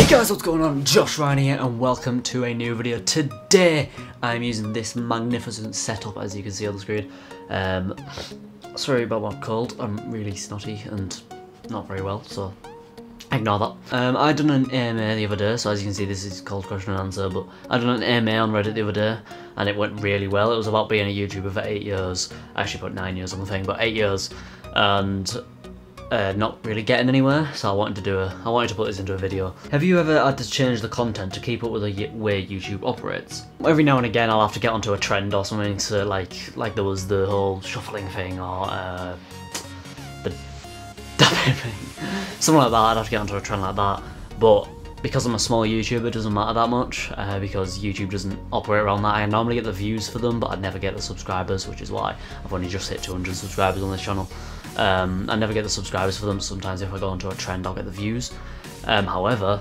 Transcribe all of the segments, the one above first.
Guys, what's going on? Josh Ryan here and welcome to a new video. Today I'm using this magnificent setup, as you can see on the screen. Sorry about my cold, I'm really snotty and not very well, so ignore that. I done an AMA the other day, so as you can see this is called question and answer, but I done an AMA on Reddit the other day and it went really well. It was about being a YouTuber for 8 years. I actually put 9 years on the thing, but 8 years, and not really getting anywhere, so I wanted to put this into a video. Have you ever had to change the content to keep up with the way YouTube operates? Every now and again I'll have to get onto a trend or something, so like there was the whole shuffling thing or the dabbing thing, something like that. I'd have to get onto a trend like that, but because I'm a small YouTuber it doesn't matter that much, because YouTube doesn't operate around that. I normally get the views for them, but I'd never get the subscribers, which is why I've only just hit 200 subscribers on this channel. I never get the subscribers for them. Sometimes if I go onto a trend I'll get the views. However,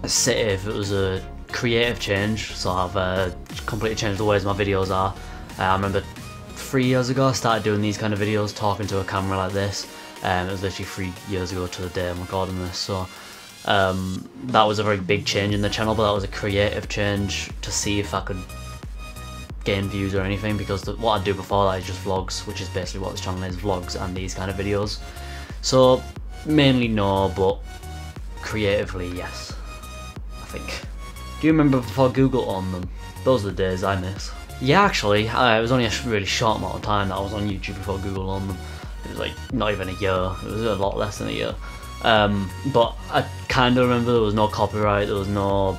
say if it was a creative change, so I've completely changed the ways my videos are. I remember 3 years ago I started doing these kind of videos, talking to a camera like this. It was literally 3 years ago to the day I'm recording this, so that was a very big change in the channel, but that was a creative change to see if I could gain views or anything, because what I do before that is just vlogs, which is basically what this channel is, vlogs and these kind of videos. So mainly no, but creatively yes, I think. Do you remember before Google owned them? Those are the days I miss. Yeah, actually, it was only a really short amount of time that I was on YouTube before Google owned them. It was like not even a year, it was a lot less than a year. But I kind of remember there was no copyright, there was no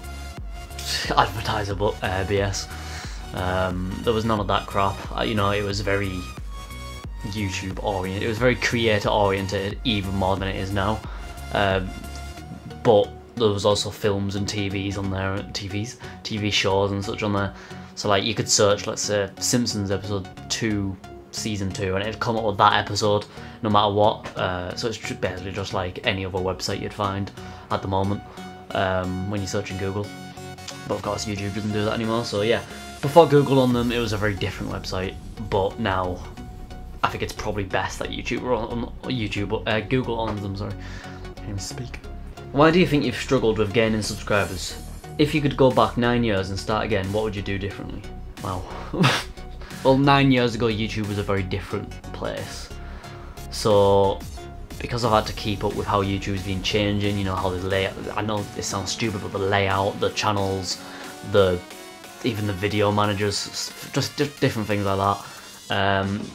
advertiser BS. There was none of that crap. You know, it was very YouTube oriented, it was very creator oriented, even more than it is now. But there was also films and TVs on there, TV shows and such on there. So like you could search, let's say, Simpsons episode 2, season 2, and it'd come up with that episode no matter what. So it's basically just like any other website you'd find at the moment when you search in Google. But of course YouTube doesn't do that anymore, so yeah. Before Google on them, it was a very different website, but now I think it's probably best that Google owns them. Sorry, I can't even speak. Why do you think you've struggled with gaining subscribers? If you could go back 9 years and start again, what would you do differently? Wow. Well, 9 years ago, YouTube was a very different place. So, because I've had to keep up with how YouTube's been changing, you know, how the layout, I know it sounds stupid, but the layout, the channels, even the video managers, just different things like that.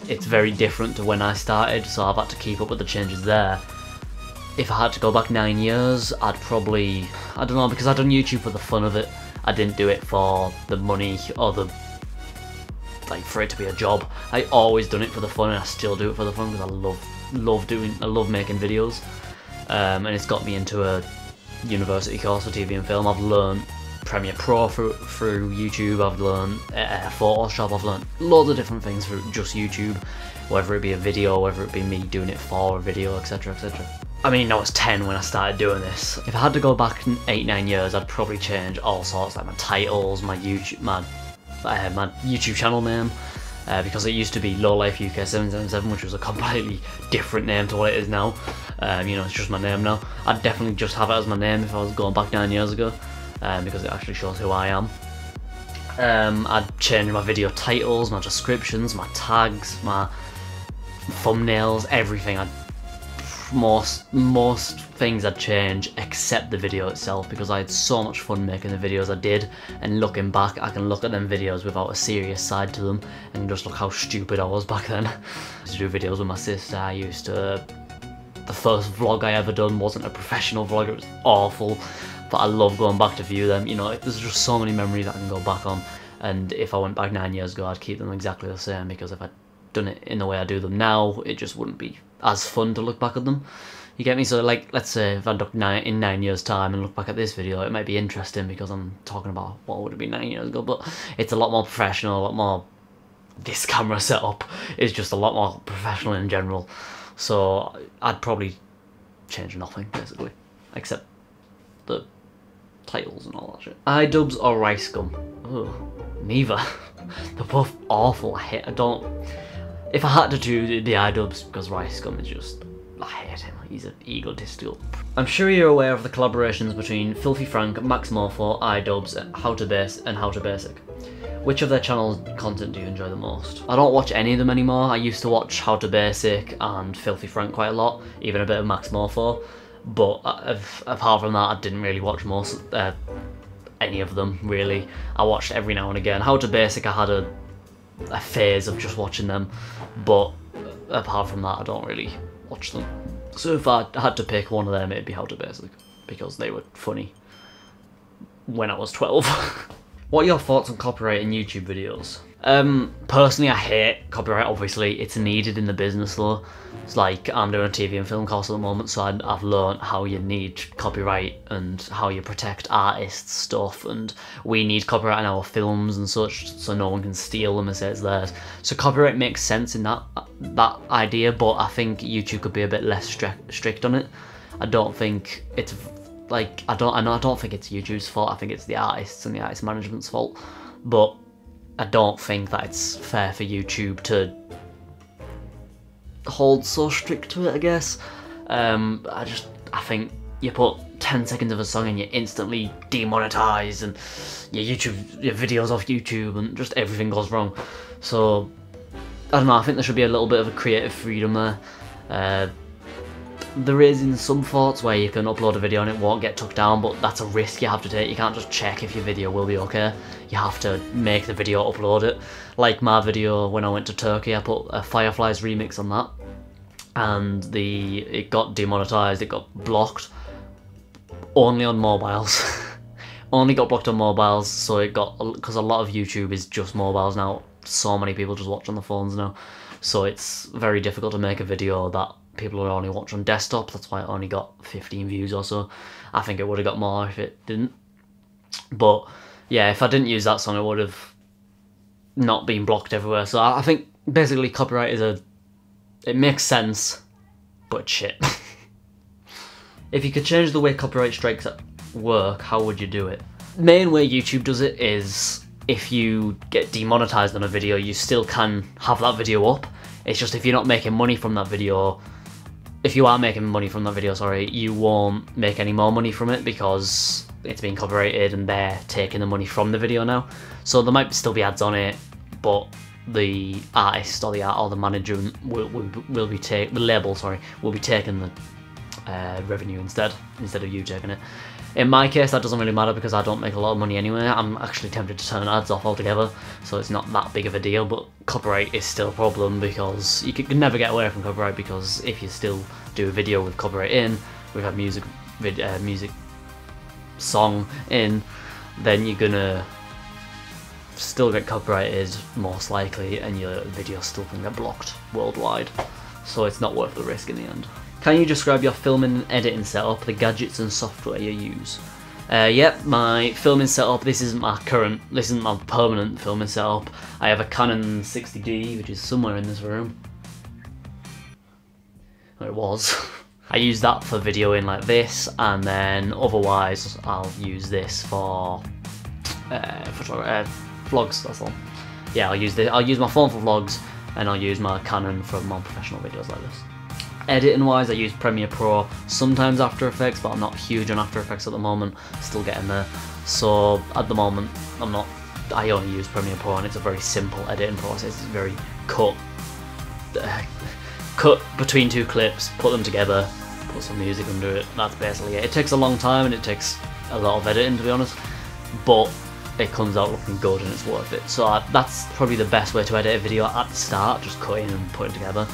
It's very different to when I started, so I've had to keep up with the changes there. If I had to go back 9 years, I'd probably, I don't know, because I'd done YouTube for the fun of it. I didn't do it for the money or for it to be a job. I always done it for the fun, and I still do it for the fun because I love making videos. And it's got me into a university course for TV and film. I've learned Premiere Pro through YouTube, I've learned Photoshop, I've learned loads of different things through just YouTube, whether it be a video, whether it be me doing it for a video, etc, etc. I mean, I was 10 when I started doing this. If I had to go back 8-9 years, I'd probably change all sorts, like my titles, my YouTube channel name, because it used to be Lowlife UK 777, which was a completely different name to what it is now. You know, it's just my name now. I'd definitely just have it as my name if I was going back 9 years ago. Because it actually shows who I am. I'd change my video titles, my descriptions, my tags, my thumbnails, everything. Most things I'd change except the video itself, because I had so much fun making the videos I did, and looking back I can look at them videos without a serious side to them and just look how stupid I was back then. I used to do videos with my sister. The first vlog I ever done wasn't a professional vlog, it was awful. But I love going back to view them. You know, there's just so many memories I can go back on, and if I went back 9 years ago I'd keep them exactly the same, because if I'd done it in the way I do them now, it just wouldn't be as fun to look back at them. You get me? So like, let's say if I look in 9 years time and look back at this video, it might be interesting because I'm talking about what would have been 9 years ago, but it's a lot more professional, a lot more, this camera setup is just a lot more professional in general. So I'd probably change nothing basically, except the titles and all that shit. iDubbbz or Rice Gum? Ugh, neither. They're both awful. If I had to do the iDubbbz, because Rice Gum is just I hate him, he's an egotistical. I'm sure you're aware of the collaborations between Filthy Frank, Max Morpho, iDubbbz, How to Basic. Which of their channels' content do you enjoy the most? I don't watch any of them anymore. I used to watch How to Basic and Filthy Frank quite a lot, even a bit of Max Morpho, but apart from that I didn't really watch any of them really. I watched every now and again. How to Basic I had a phase of just watching them, but apart from that I don't really watch them. So if I had to pick one of them, it'd be How to Basic, because they were funny when I was 12. What are your thoughts on copyright in YouTube videos? Personally, I hate copyright. Obviously, it's needed in the business though. It's like, I'm doing a TV and film course at the moment, so I've learned how you need copyright and how you protect artists' stuff, and we need copyright in our films and such, so no one can steal them and say it's theirs. So copyright makes sense in that idea, but I think YouTube could be a bit less strict on it. I don't think it's like, I don't think it's YouTube's fault. I think it's the artists and the artist management's fault, but I don't think that it's fair for YouTube to hold so strict to it, I guess. I think you put 10 seconds of a song and you're instantly demonetized, and your video's off YouTube, and just everything goes wrong. So I don't know, I think there should be a little bit of a creative freedom there. There is in some thoughts where you can upload a video and it won't get took down, but that's a risk you have to take. You can't just check if your video will be okay. You have to make the video, upload it. Like my video when I went to Turkey, I put a Fireflies remix on that, and it got demonetized, it got blocked only on mobiles. Only got blocked on mobiles, so it got, because a lot of YouTube is just mobiles now. So many people just watch on the phones now, so it's very difficult to make a video that people will only watch on desktops. That's why it only got 15 views or so. I think it would have got more if it didn't. But yeah, if I didn't use that song, it would have not been blocked everywhere. So I think basically copyright it makes sense, but shit. If you could change the way copyright strikes at work, how would you do it? Main way YouTube does it is, if you get demonetized on a video, you still can have that video up. It's just if you're not making money from that video, if you are making money from that video, sorry, you won't make any more money from it because it's been copyrighted and they're taking the money from the video now. So there might still be ads on it, but the artist or the manager will be the label, sorry, will be taking the revenue instead of you taking it. In my case, that doesn't really matter because I don't make a lot of money anyway. I'm actually tempted to turn ads off altogether, so it's not that big of a deal, but copyright is still a problem because you can never get away from copyright, because if you still do a video with copyright in, with a music song in, then you're gonna still get copyrighted most likely, and your video still can get blocked worldwide, so it's not worth the risk in the end. Can you describe your filming and editing setup, the gadgets and software you use? Yep, my filming setup, this isn't my permanent filming setup. I have a Canon 60D, which is somewhere in this room. Or it was. I use that for videoing like this, and then otherwise I'll use this for vlogs, that's all. Yeah, I'll use my phone for vlogs, and I'll use my Canon for more professional videos like this. Editing wise, I use Premiere Pro, sometimes After Effects, but I'm not huge on After Effects at the moment, still getting there. So at the moment, I only use Premiere Pro, and it's a very simple editing process. It's very cut between two clips, put them together, put some music under it, that's basically it. It takes a long time and it takes a lot of editing, to be honest, but it comes out looking good and it's worth it. So that's probably the best way to edit a video at the start, just cutting and putting together.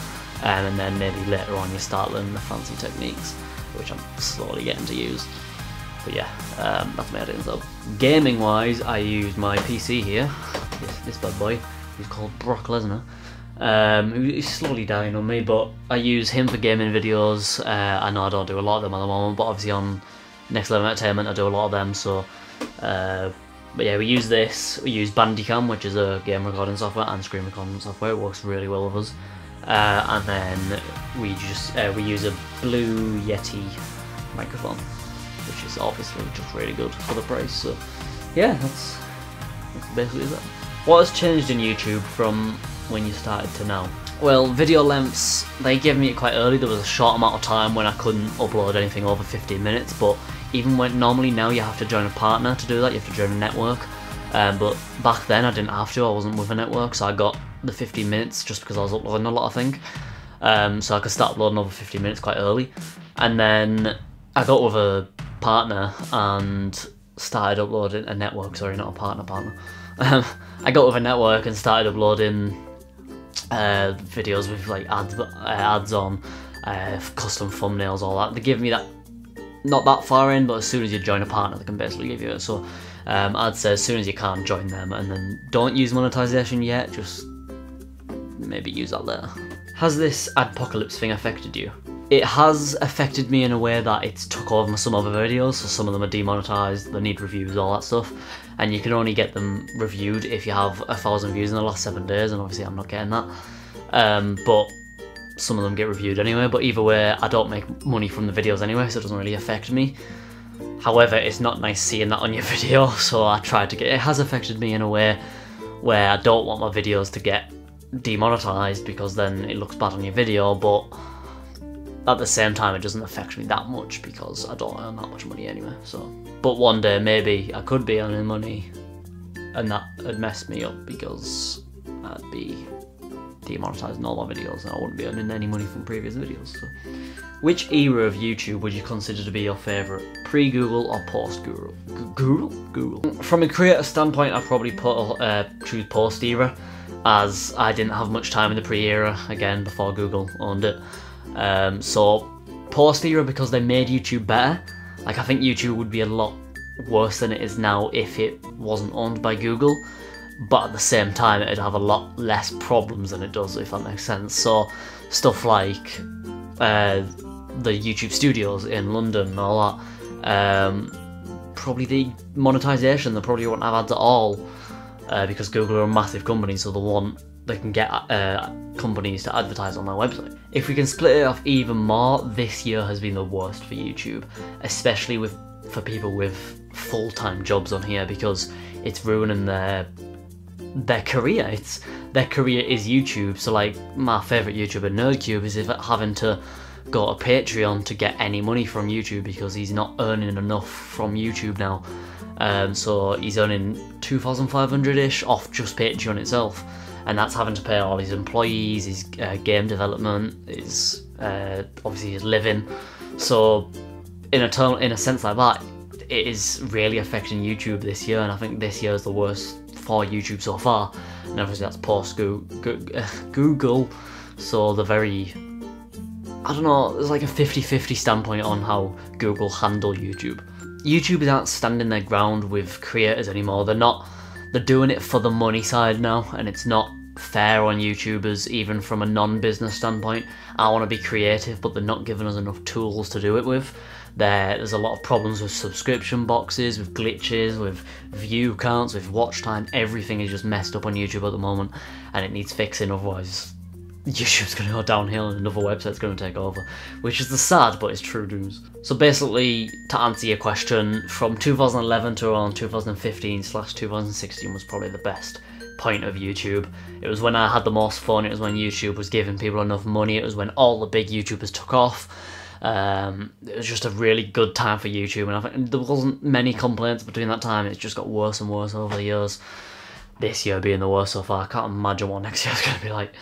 And then maybe later on you start learning the fancy techniques, which I'm slowly getting to use. But yeah, that's my editing setup. Gaming wise, I use my PC here, this bad boy, who's called Brock Lesnar. He's slowly dying on me, but I use him for gaming videos. I know I don't do a lot of them at the moment, but obviously on Next Level Entertainment I do a lot of them, so but yeah, we use this. We use Bandicam, which is a game recording software and screen recording software. It works really well with us. And then we use a Blue Yeti microphone, which is obviously just really good for the price. So yeah, that's basically that. What has changed in YouTube from when you started to now? Well, video lengths, they gave me it quite early. There was a short amount of time when I couldn't upload anything over 15 minutes, but even when normally now you have to join a partner to do that, you have to join a network. But back then I didn't have to, I wasn't with a network, so I got the 15 minutes just because I was uploading a lot, I think. So I could start uploading over 15 minutes quite early. And then I got with a partner and started uploading a network, sorry, not a partner. I got with a network and started uploading videos with like ads on, custom thumbnails, all that. They give me that, not that far in, but as soon as you join a partner they can basically give you it. So I'd say as soon as you can, join them, and then don't use monetization yet, just maybe use that later. Has this Adpocalypse thing affected you? It has affected me in a way that it's took over some other videos, so some of them are demonetized, they need reviews, all that stuff, and you can only get them reviewed if you have 1,000 views in the last 7 days, and obviously I'm not getting that. But some of them get reviewed anyway, but either way, I don't make money from the videos anyway, so it doesn't really affect me. However, it's not nice seeing that on your video, so I tried to get it. It has affected me in a way where I don't want my videos to get demonetized because then it looks bad on your video, but at the same time it doesn't affect me that much because I don't earn that much money anyway. So, but one day maybe I could be earning money and that would mess me up because I'd be demonetizing all my videos and I wouldn't be earning any money from previous videos. So, which era of YouTube would you consider to be your favourite? Pre-Google or post-Google? Google? From a creator standpoint, I'd probably choose post-era, as I didn't have much time in the pre-era, again, before Google owned it. So post-era because they made YouTube better. Like, I think YouTube would be a lot worse than it is now if it wasn't owned by Google, but at the same time it'd have a lot less problems than it does, if that makes sense. So stuff like the YouTube studios in London and all that, probably the monetization, they probably won't have ads at all, because Google are a massive company, so they can get companies to advertise on their website. If we can split it off even more, this year has been the worst for YouTube, especially for people with full-time jobs on here, because it's ruining their career. Their career is YouTube. So like my favourite YouTuber, Nerdcube, is having to go to Patreon to get any money from YouTube because he's not earning enough from YouTube now. So he's earning 2,500-ish off just Patreon itself, and that's having to pay all his employees, his game development, his obviously his living. So in a sense like that, it is really affecting YouTube this year, and I think this year is the worst for YouTube so far. And obviously that's post Google, so the very, I don't know, there's like a 50-50 standpoint on how Google handle YouTube. YouTube aren't standing their ground with creators anymore. They're doing it for the money side now, and it's not fair on YouTubers, even from a non-business standpoint. I want to be creative, but they're not giving us enough tools to do it with. There's a lot of problems with subscription boxes, with glitches, with view counts, with watch time. Everything is just messed up on YouTube at the moment, and it needs fixing, otherwise YouTube's going to go downhill and another website's going to take over, which is the sad but it's true news. So basically, to answer your question, from 2011 to around 2015/2016 was probably the best point of YouTube. It was when I had the most fun, it was when YouTube was giving people enough money, it was when all the big YouTubers took off. It was just a really good time for YouTube, and I think there wasn't many complaints between that time. It's just got worse and worse over the years. This year being the worst so far. I can't imagine what next year's going to be like.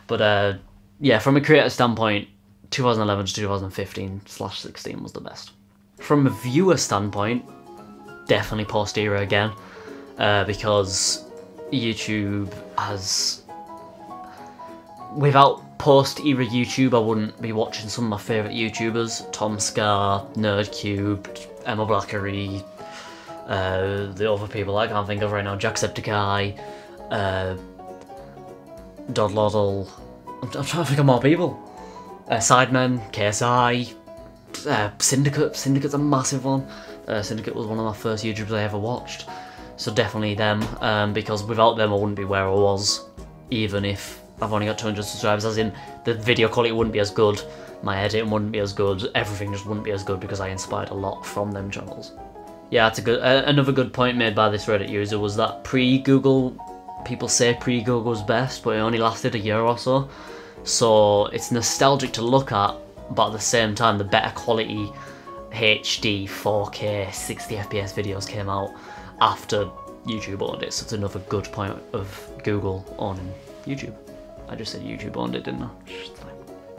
But yeah, from a creator standpoint, 2011 to 2015/16 was the best. From a viewer standpoint, definitely post-era again, because YouTube has, without post-era YouTube, I wouldn't be watching some of my favourite YouTubers, Tom Scar, Nerdcube, Emma Blackery, the other people I can't think of right now, Jacksepticeye, Dodloddle, I'm trying to think of more people. Sidemen, KSI, Syndicate. Syndicate's a massive one. Syndicate was one of my first YouTubers I ever watched. So definitely them, because without them I wouldn't be where I was, even if I've only got 200 subscribers, as in the video quality wouldn't be as good, my editing wouldn't be as good, everything just wouldn't be as good because I inspired a lot from them channels. Yeah, that's a good, another good point made by this Reddit user was that pre-Google, people say pre-Google was best, but it only lasted a year or so. so it's nostalgic to look at, but at the same time the better quality HD 4K 60 FPS videos came out after YouTube owned it, so it's another good point of Google owning YouTube. I just said YouTube owned it, didn't I?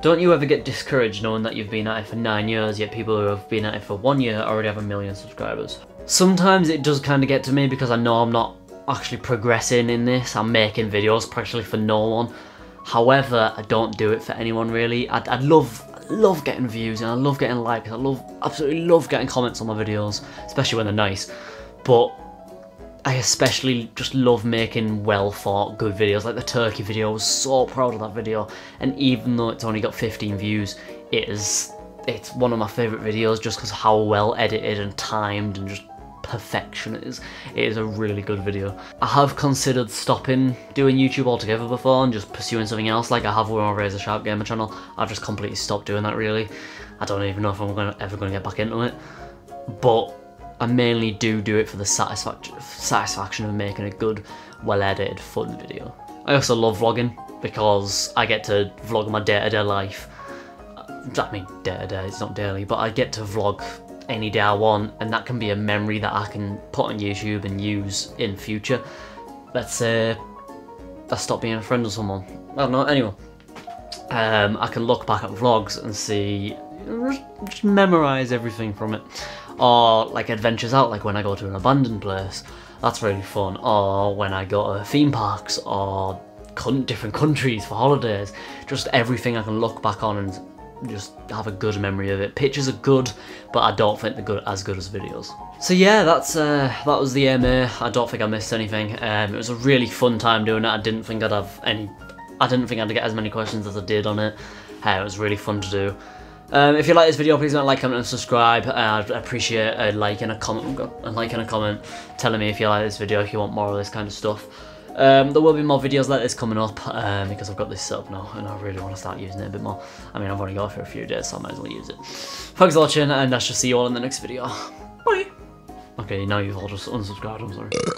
Don't you ever get discouraged knowing that you've been at it for 9 years, yet people who have been at it for 1 year already have 1 million subscribers? Sometimes it does kind of get to me because I know I'm not actually progressing in this. I'm making videos practically for no one. However, I don't do it for anyone really. I love getting views and I love getting likes. I absolutely love getting comments on my videos, especially when they're nice. But I especially just love making well thought good videos. Like the turkey video, I was so proud of that video, and even though it's only got 15 views, it's one of my favourite videos just because how well edited and timed and just perfection it is. It is a really good video. I have considered stopping doing YouTube altogether before and just pursuing something else, like I have with my Razor Sharp Gamer channel. I've just completely stopped doing that really. I don't even know if I'm ever going to get back into it, but I mainly do it for the satisfaction of making a good, well-edited, fun video. I also love vlogging because I get to vlog my day-to-day life. I mean, day-to-day, it's not daily, but I get to vlog any day I want, and that can be a memory that I can put on YouTube and use in future. Let's say I stop being a friend with someone. I don't know, anyway. I can look back at vlogs and see, just memorise everything from it. Or like adventures out, like when I go to an abandoned place, that's really fun. Or when I go to theme parks or different countries for holidays, just everything I can look back on and just have a good memory of it. Pictures are good, but I don't think they're as good as videos. So yeah, that was the AMA. I don't think I missed anything. It was a really fun time doing it. I didn't think I'd get as many questions as I did on it. It was really fun to do. If you like this video, please don't like, comment and subscribe. I'd appreciate a like and a comment telling me if you like this video, if you want more of this kind of stuff. There will be more videos like this coming up because I've got this set up now and I really want to start using it a bit more. I mean, I've only got it for a few days, so I might as well use it. Thanks for watching, and I shall see you all in the next video. Bye! Okay, now you've all just unsubscribed, I'm sorry.